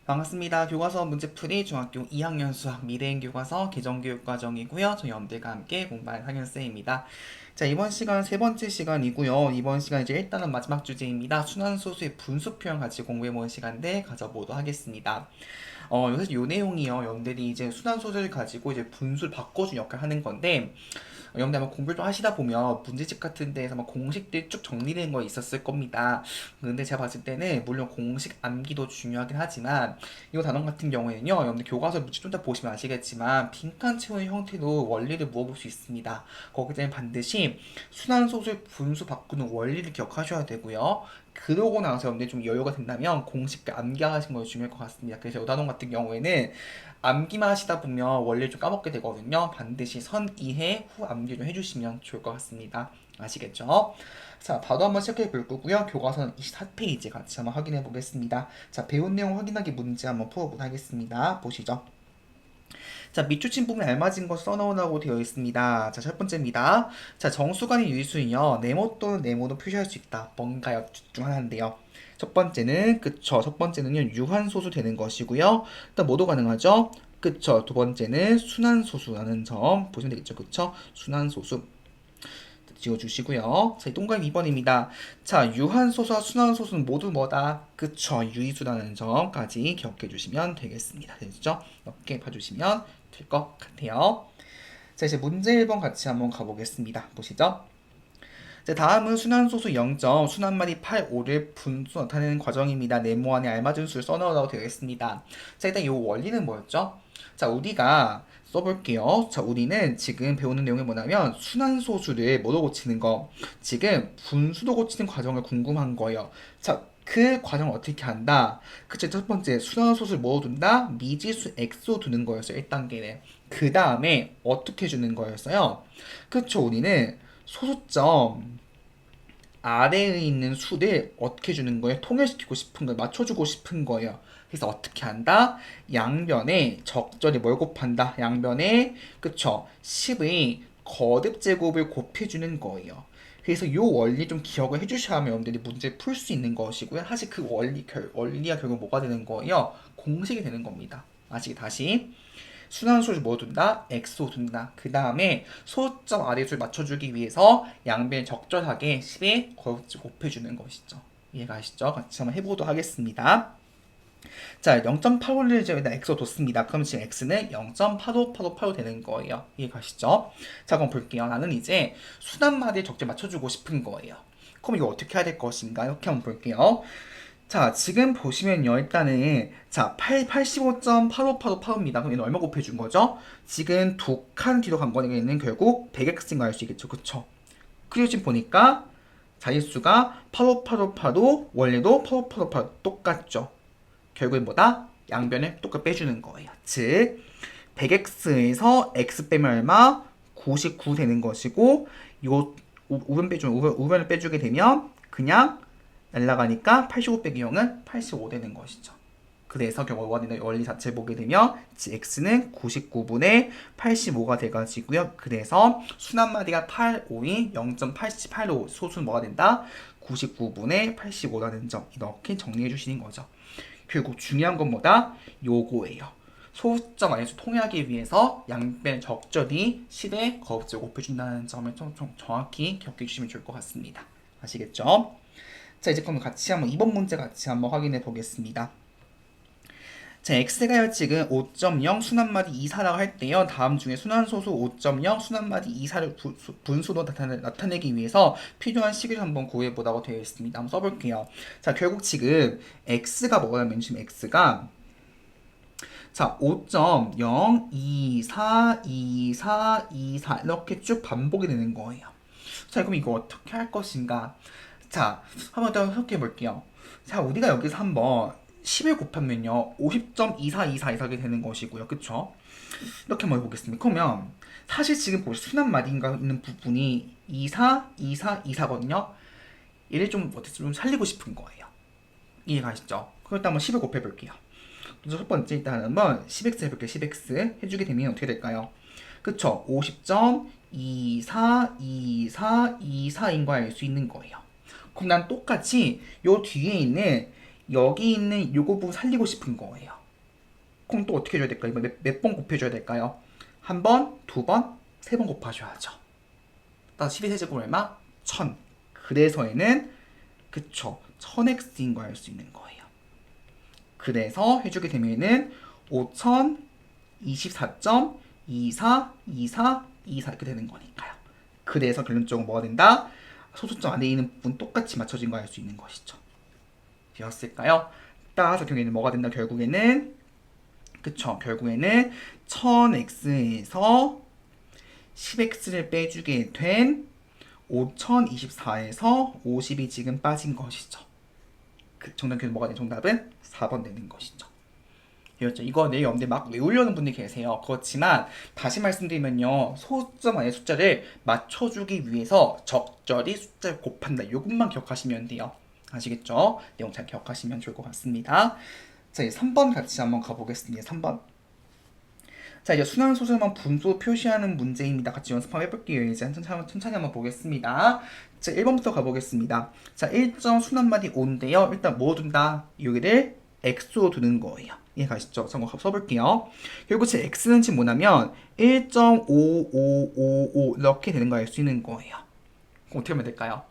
반갑습니다. 교과서 문제풀이 중학교 2학년 수학 미래인 교과서 개정교육과정이고요. 저희 엄들과 함께 공부할 학년쌤입니다. 자, 이번 시간 세 번째 시간이고요. 이번 시간 이제 일단은 마지막 주제입니다. 순환소수의 분수 표현 같이 공부해보는 시간대 가져보도록 하겠습니다. 사실 요 내용이요. 여러분들이 이제 순환소수를 가지고 이제 분수를 바꿔준 역할을 하는 건데, 여러분들 아마 공부를 좀 하시다 보면 문제집 같은 데에서 막 공식들이 쭉 정리된 거 있었을 겁니다. 근데 제가 봤을 때는 물론 공식 암기도 중요하긴 하지만 이 단원 같은 경우에는요, 여러분들 교과서 문제 좀 더 보시면 아시겠지만 빈칸 채우는 형태로 원리를 물어볼 수 있습니다. 거기 때문에 반드시 순환소수의 분수 바꾸는 원리를 기억하셔야 되고요. 그러고 나서 여러분들 좀 여유가 된다면 공식을 암기하시는 것이 중요할 것 같습니다. 그래서 이 단원 같은 경우에는 암기만 하시다 보면 원리를 좀 까먹게 되거든요. 반드시 선 이해 후 암기 좀 해주시면 좋을 것 같습니다. 아시겠죠? 자, 바로 한번 시작해 볼 거고요. 교과서는 24페이지 같이 한번 확인해 보겠습니다. 자, 배운 내용 확인하기 문제 한번 풀어보도록 하겠습니다. 보시죠. 자, 밑줄친 부분에 알맞은 것 써놓으라고 되어 있습니다. 자, 첫 번째입니다. 자, 정수간의 유의수는요, 네모 또는 네모로 표시할 수 있다. 뭔가요? 중 하나인데요. 첫 번째는, 그쵸. 첫 번째는요, 유한소수 되는 것이고요. 일단 뭐도 가능하죠? 그쵸. 두 번째는 순환소수라는 점 보시면 되겠죠. 그쵸? 순환소수. 지워주시고요. 자, 이 동그라미 2번입니다. 자, 유한소수와 순환소수는 모두 뭐다? 그쵸. 유의수라는 점까지 기억해 주시면 되겠습니다. 됐죠? 이렇게 봐주시면 될 것 같아요. 자, 이제 문제 1번 같이 한번 가보겠습니다. 보시죠. 자, 다음은 순환소수 0점, 순환마디 8, 5를 분수 나타내는 과정입니다. 네모 안에 알맞은 수를 써넣으라고 되어 있습니다. 자, 일단 이 원리는 뭐였죠? 자, 우리가 써볼게요. 자, 우리는 지금 배우는 내용이 뭐냐면 순환소수를 뭐로 고치는 거, 지금 분수로 고치는 과정을 궁금한 거예요. 자, 그 과정을 어떻게 한다? 그쵸, 첫 번째 순환소수를 뭐로 둔다? 미지수 x로 두는 거였어요. 1단계는. 그 다음에 어떻게 주는 거였어요? 그쵸, 우리는 소수점 아래에 있는 수를 어떻게 주는 거예요? 통일시키고 싶은 거예요. 맞춰주고 싶은 거예요. 그래서 어떻게 한다? 양변에 적절히 뭘 곱한다? 양변에 그쵸? 10의 거듭 제곱을 곱해주는 거예요. 그래서 이 원리 좀 기억을 해주셔야 하면 여러분들이 문제 풀 수 있는 것이고요. 사실 그 원리가 결국 뭐가 되는 거예요? 공식이 되는 겁니다. 아시게 다시. 순환수를 뭐 둔다? x로 둔다. 그 다음에 소점 아래수를 맞춰주기 위해서 양변 적절하게 10에 곱해주는 것이죠. 이해가 가시죠? 같이 한번 해보도록 하겠습니다. 자, 0.85를 이제 여기다 x로 뒀습니다. 그럼 지금 x는 0.858585 되는 거예요. 이해가 가시죠? 자, 그럼 볼게요. 나는 이제 순환마디에 적절히 맞춰주고 싶은 거예요. 그럼 이거 어떻게 해야 될 것인가? 이렇게 한번 볼게요. 자, 지금 보시면요. 일단은 자, 85.858585입니다. 그럼 얘는 얼마 곱해준 거죠? 지금 두 칸 뒤로 간 거는 결국 100x인 거 알 수 있겠죠. 그쵸? 그리고 지금 보니까 자릿수가 85858도 원래도 85858 똑같죠. 결국엔 뭐다? 양변을 똑같이 빼주는 거예요. 즉 100x에서 x 빼면 얼마? 99 되는 것이고 요 우변을 빼주게 되면 그냥 날라가니까 85 빼기 0은 85 되는 것이죠. 그래서 결국 원리 자체 보게 되면 x는 99분의 85가 돼가지고요. 그래서 순환마디가 8, 5이 0.885 소수는 뭐가 된다? 99분의 85라는 점 이렇게 정리해 주시는 거죠. 결국 중요한 건 뭐다? 요거예요. 소수점 안에서 통일하기 위해서 양변 적절히 10의 거듭을 곱해준다는 점을 좀 정확히 기억해 주시면 좋을 것 같습니다. 아시겠죠? 자, 이제 그럼 같이 한번 이번 문제 같이 한번 확인해 보겠습니다. 자, x가 지금 5.0 순환마디 2사라고 할 때요. 다음 중에 순환소수 5.0 순환마디 2사를 분수로 나타내기 위해서 필요한 식을 한번 구해보라고 되어 있습니다. 한번 써볼게요. 자, 결국 지금 x가 뭐냐면 지금 x가 자, 5.0, 2, 4, 2, 4, 2, 4 이렇게 쭉 반복이 되는 거예요. 자, 그럼 이거 어떻게 할 것인가? 자, 한번 더 생각해 볼게요. 자, 우리가 여기서 한번 10을 곱하면요. 50.2424 되는 것이고요. 그쵸? 이렇게 한번 해보겠습니다. 그러면 사실 지금 순환 마디인가 있는 부분이 24, 24, 24거든요. 얘를 좀 살리고 싶은 거예요. 이해가시죠? 그럼 일단 한번 10을 곱해볼게요. 첫 번째 일단 한번 10x 해볼게요. 10x 해주게 되면 어떻게 될까요? 그쵸? 50.242424인 거 알 수 있는 거예요. 그럼 난 똑같이 요 뒤에 있는 여기 있는 요거 부분 살리고 싶은 거예요. 그럼 또 어떻게 해줘야 될까요? 이번 몇 번 곱해줘야 될까요? 한 번, 두 번, 세 번 곱하셔야죠. 따라서 12세제곱 얼마? 1000. 그래서 얘는 그쵸 1000x인 거 알 수 있는 거예요. 그래서 해주게 되면은 5024.242424 이렇게 되는 거니까요. 그래서 결론적으로 뭐가 된다? 소수점 안에 있는 부분 똑같이 맞춰진 거 알 수 있는 것이죠. 되었을까요? 따라서 결국에는 뭐가 된다? 결국에는 그쵸 결국에는 1000x에서 10x를 빼주게 된 5024에서 50이 지금 빠진 것이죠. 그 정답은 뭐가 되는 정답은 4번 되는 것이죠. 되었죠? 이거 내일 여러분들 막 외우려는 분들이 계세요. 그렇지만 다시 말씀드리면요. 소수점 안에 숫자를 맞춰주기 위해서 적절히 숫자를 곱한다. 이것만 기억하시면 돼요. 아시겠죠? 내용 잘 기억하시면 좋을 것 같습니다. 자, 이제 3번 같이 한번 가보겠습니다. 3번. 자, 이제 순환소수만 분수 표시하는 문제입니다. 같이 연습 한번 해볼게요. 이제 천천히 한번 보겠습니다. 자, 1번부터 가보겠습니다. 자, 1점 순환마디 5인데요. 일단 뭐 둔다? 여기를 x로 두는 거예요. 이해 가시죠? 자, 한번 써볼게요. 결국 제 x는 지금 뭐냐면 1.5555 이렇게 되는 거 알 수 있는 거예요. 그럼 어떻게 하면 될까요?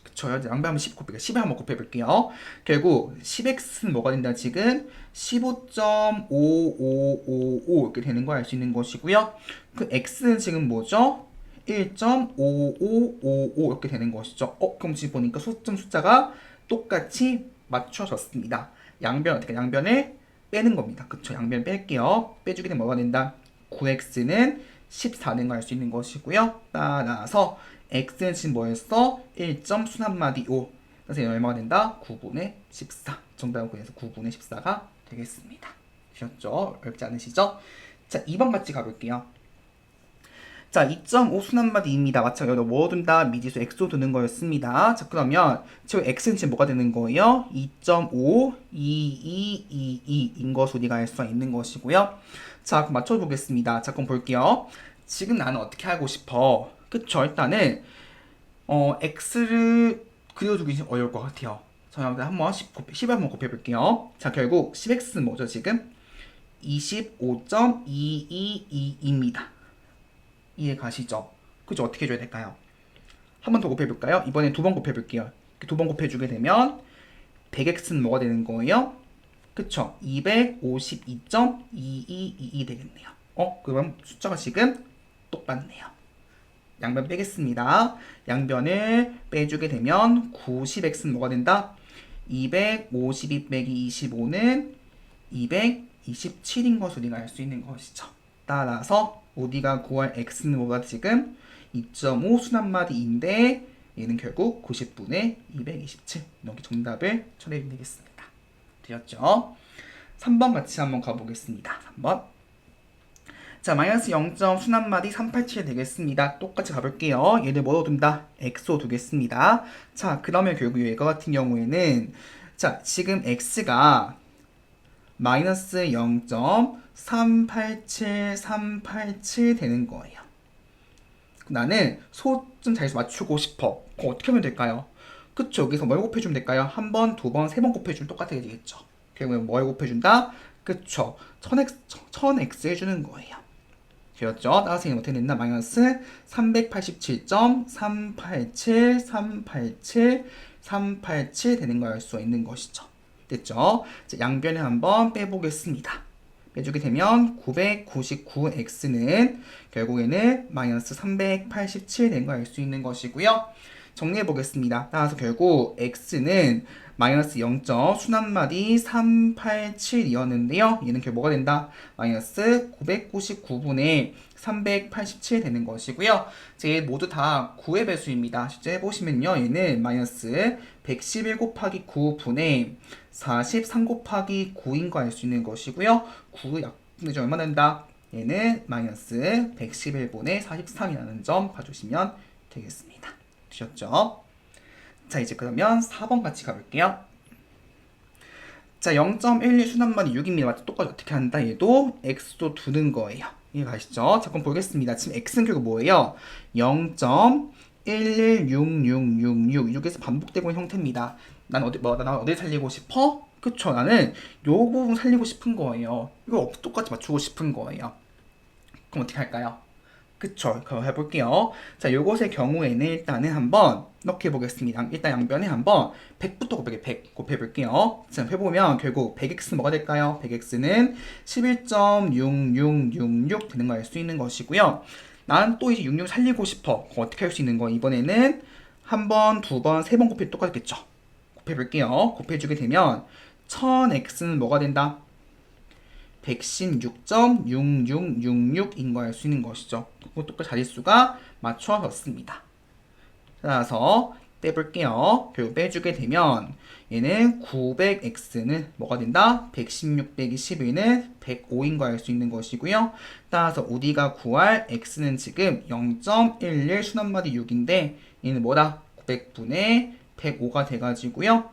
그쵸, 양배하면 10 곱해볼게요. 10에 한번 곱해볼게요. 결국 10x는 뭐가 된다 지금? 15.5555 이렇게 되는 거 알 수 있는 것이고요. 그 x는 지금 뭐죠? 1.5555 이렇게 되는 것이죠. 그럼 지금 보니까 소점 숫자가 똑같이 맞춰졌습니다. 양변 어떻게? 양변을 빼는 겁니다. 그쵸? 양변 뺄게요. 빼주게 되면 뭐가 된다? 9x는 14는 거 알 수 있는 것이고요. 따라서 x는 지금 뭐였어? 1점 순환마디 5. 그래서 얼마가 된다? 9분의 14. 정답은 그래서 9분의 14가 되겠습니다. 되셨죠? 어렵지 않으시죠? 자, 2번 같이 가볼게요. 자, 2.5 순환마디입니다. 마찬가지로 뭐 둔다? 미지수 x로 두는 거였습니다. 자, 그러면 지금 x는 지금 뭐가 되는 거예요? 2.5, 2222인 것을 우리가 알 수가 있는 것이고요. 자, 그럼 맞춰보겠습니다. 자, 그럼 볼게요. 지금 나는 어떻게 하고 싶어? 그쵸? 일단은 x를 그려주기 어려울 것 같아요. 자, 한번 10에 한번 곱해볼게요. 자, 결국 10x는 뭐죠, 지금? 25.222입니다. 이해 가시죠? 그죠? 어떻게 해줘야 될까요? 한 번 더 곱해볼까요? 이번엔 두 번 곱해볼게요. 두 번 곱해주게 되면 100x는 뭐가 되는 거예요? 그쵸? 252.2222 되겠네요. 그럼 숫자가 지금 똑같네요. 양변 빼겠습니다. 양변을 빼주게 되면 90x는 뭐가 된다? 252 빼기 25는 227인 것을 우리가 알 수 있는 것이죠. 따라서 우리가 구할 x는 뭐가 지금 2.5 순환마디인데 얘는 결국 90분의 227 이렇게 정답을 처리해 되겠습니다. 되었죠? 3번 같이 한번 가보겠습니다. 3번. 자, 마이너스 0점 순환마디 387 되겠습니다. 똑같이 가볼게요. 얘를 뭐로 둔다? x로 두겠습니다. 자, 그러면 결국 얘가 같은 경우에는 자, 지금 x가 마이너스 0.387387 되는 거예요. 나는 소좀 잘 맞추고 싶어. 그럼 어떻게 하면 될까요? 그쵸? 여기서 뭘 곱해주면 될까요? 한 번, 두 번, 세 번 곱해주면 똑같게 되겠죠. 결국엔 뭘 곱해준다? 그쵸? 1000x 해주는 거예요. 되었죠? 따라서 이게 어떻게 됐나? 마이너스 387.387 되는 걸 알 수 있는 것이죠. 됐죠? 자, 양변을 한번 빼보겠습니다. 빼주게 되면 999x는 결국에는 마이너스 387 된 걸 알 수 있는 것이고요. 정리해 보겠습니다. 따라서 결국 x는 마이너스 0점 순환마디 387이었는데요. 얘는 결국 뭐가 된다? 마이너스 999분의 387 되는 것이고요. 제 모두 다 9의 배수입니다. 실제 해보시면요. 얘는 마이너스 111 곱하기 9분의 43 곱하기 9인 거 알 수 있는 것이고요. 9 약분이 얼마 된다? 얘는 마이너스 111분의 43이라는 점 봐주시면 되겠습니다. 되셨죠? 자, 이제 그러면 4번 같이 가볼게요. 자, 0.12 순환마디 6입니다. 똑같이 어떻게 한다? 얘도 x도 두는 거예요. 이해 가시죠? 자, 그럼 보겠습니다. 지금 x는 결국 뭐예요? 0.116666 6에서 반복되고 있는 형태입니다. 난 어디 살리고 싶어? 그쵸? 나는 요 부분 살리고 싶은 거예요. 이거 똑같이 맞추고 싶은 거예요. 그럼 어떻게 할까요? 그쵸? 그럼 해볼게요. 자, 요것의 경우에는 일단은 한번 이렇게 해보겠습니다. 일단 양변에 한번 100부터 곱하기 100 곱해볼게요. 자, 해보면 결국 100x 뭐가 될까요? 100x는 11.6666 되는 거 알 수 있는 것이고요. 난 또 이제 66 살리고 싶어. 그럼 어떻게 할 수 있는 거? 이번에는 한 번, 두 번, 세 번 곱해 똑같겠죠? 곱해볼게요. 곱해주게 되면 1000x는 뭐가 된다? 116.6666인 거 알 수 있는 것이죠. 똑같이 자릿수가 맞춰졌습니다. 따라서 빼볼게요. 결국 빼주게 되면 얘는 900x는 뭐가 된다? 116 빼기 11은 105인 거 알 수 있는 것이고요. 따라서 우리가 구할 x는 지금 0.11 순환마디 6인데 얘는 뭐다? 900분의 105가 돼가지고요.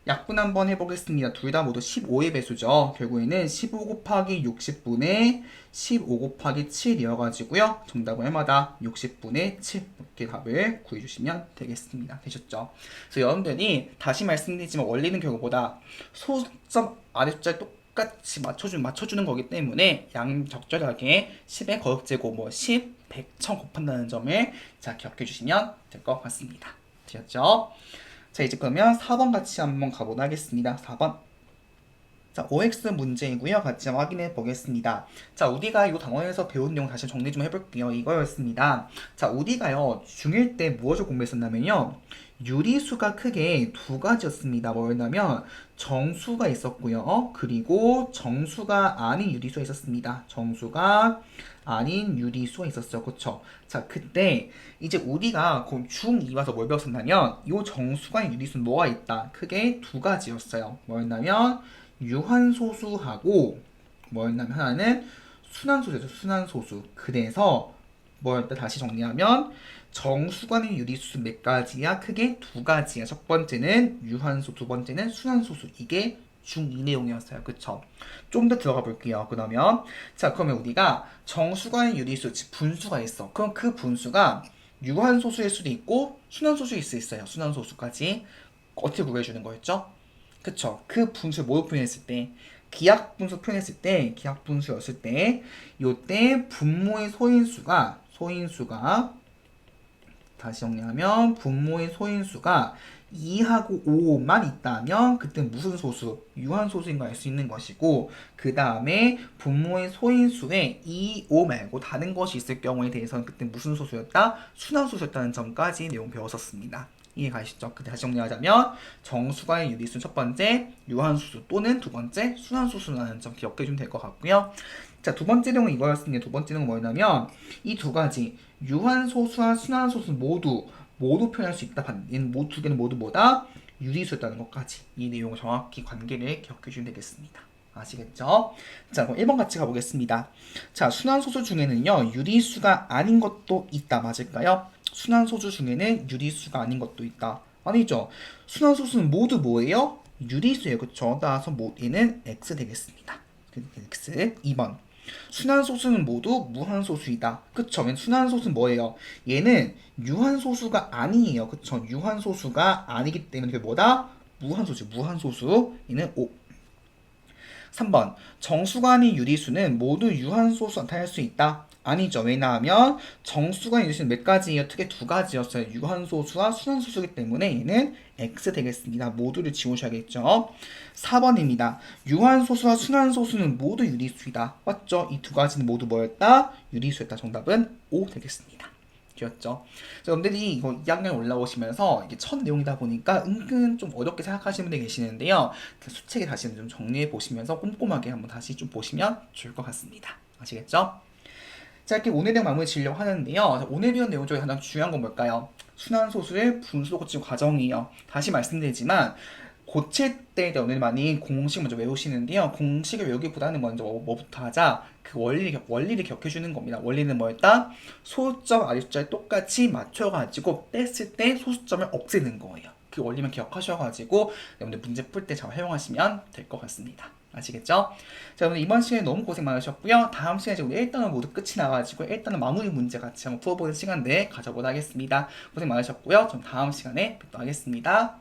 약분 한번 해보겠습니다. 둘 다 모두 15의 배수죠. 결국에는 15 곱하기 60분의 15 곱하기 7이어가지고요. 정답은 얼마다? 60분의 7 이렇게 답을 구해주시면 되겠습니다. 되셨죠? 그래서 여러분들이 다시 말씀드리지만 원리는 결국보다 소수점 아래 숫자를 똑같이 맞춰주는 거기 때문에 양 적절하게 10의 거듭제곱 10, 100, 1000 곱한다는 점을 자 기억해 주시면 될 것 같습니다. 되셨죠? 자, 이제 그러면 4번 같이 한번 가보도록 하겠습니다. 4번. 자, OX 문제이고요. 같이 한번 확인해 보겠습니다. 자, 우리가 이 단원에서 배운 내용 다시 정리 좀 해볼게요. 이거였습니다. 자, 우리가요, 중1 때 무엇을 공부했었냐면요. 유리수가 크게 두 가지였습니다. 뭐였냐면, 정수가 있었고요. 그리고 정수가 아닌 유리수가 있었습니다. 정수가 아닌 유리수가 있었어요. 그쵸? 자, 그때 이제 우리가 중2 와서 뭘 배웠었냐면, 이 정수가 아닌 유리수는 뭐가 있다? 크게 두 가지였어요. 뭐였냐면, 유한소수하고 뭐였냐면 하나는 순환소수죠. 순환소수. 그래서 뭐였다 다시 정리하면 정수관의 유리수 몇 가지야? 크게 두 가지야. 첫 번째는 유한소, 두 번째는 순환소수. 이게 중2 내용이었어요. 그쵸? 좀 더 들어가 볼게요. 그러면 자, 그러면 우리가 정수관의 유리수, 즉 분수가 있어. 그럼 그 분수가 유한소수일 수도 있고 순환소수일 수 있어요. 순환소수까지 어떻게 구해주는 거였죠? 그쵸. 그 분수를 뭐로 표현했을 때, 기하분수 표현했을 때, 기하분수였을 때, 요때 분모의 소인수가, 다시 정리하면, 분모의 소인수가 2하고 5만 있다면, 그때 무슨 소수? 유한소수인 걸 알 수 있는 것이고, 그 다음에 분모의 소인수에 2, 5 말고 다른 것이 있을 경우에 대해서는 그때 무슨 소수였다? 순환소수였다는 점까지 내용 배웠었습니다. 이해 가시죠? 그때 다시 정리하자면 정수과의 유리수 첫 번째, 유한소수 또는 두 번째 순환소수라는 점 기억해 주면 될 것 같고요. 자, 두 번째 내용은 이거였습니다. 두 번째 내용은 뭐냐면 이 두 가지 유한소수와 순환소수 모두 표현할 수 있다. 두 개는 모두 뭐다? 유리수였다는 것까지 이 내용을 정확히 관계를 기억해 주면 되겠습니다. 아시겠죠? 자, 그럼 1번 같이 가보겠습니다. 자, 순환소수 중에는요, 유리수가 아닌 것도 있다. 맞을까요? 순환소수 중에는 유리수가 아닌 것도 있다. 아니죠? 순환소수는 모두 뭐예요? 유리수예요. 그쵸? 따라서 얘는 X 되겠습니다. X. 2번. 순환소수는 모두 무한소수이다. 그쵸? 순환소수는 뭐예요? 얘는 유한소수가 아니에요. 그쵸? 유한소수가 아니기 때문에 그게 뭐다? 무한소수. 무한소수. 얘는 5. 3번. 정수간의 유리수는 모두 유한소수 나타낼 수 있다. 아니죠. 왜냐하면 정수간의 유리수는 몇 가지예요? 크게 두 가지였어요. 유한소수와 순환소수이기 때문에 얘는 X 되겠습니다. 모두를 지우셔야겠죠. 4번입니다. 유한소수와 순환소수는 모두 유리수이다. 맞죠? 이 두 가지는 모두 뭐였다? 유리수였다. 정답은 5 되겠습니다. 되었죠. 여러분들이 이거 2학년 올라오시면서 이게 첫 내용이다 보니까 은근 좀 어렵게 생각하시는 분들이 계시는데요. 수책에 다시 좀 정리해 보시면서 꼼꼼하게 한번 다시 좀 보시면 좋을 것 같습니다. 아시겠죠? 자, 이렇게 오늘 내용 마무리 지으려고 하는데요. 오늘 배운 내용 중에 가장 중요한 건 뭘까요? 순환소수의 분수로 고치는 과정이에요. 다시 말씀드리지만 고칠 때 오늘 많이 공식 먼저 외우시는데요. 공식을 외우기보다는 먼저 뭐부터 하자? 그 원리를 기억해주는 겁니다. 원리는 뭐였다? 소수점, 아랫숫자를 똑같이 맞춰가지고 뺐을 때 소수점을 없애는 거예요. 그 원리만 기억하셔가지고 여러분들 문제 풀 때 잘 활용하시면 될 것 같습니다. 아시겠죠? 자, 오늘 이번 시간에 너무 고생 많으셨고요. 다음 시간에 우리 1단원 모두 끝이 나가지고 1단원 마무리 문제 같이 한번 풀어보는 시간들 가져보도록 하겠습니다. 고생 많으셨고요. 좀 다음 시간에 뵙도록 하겠습니다.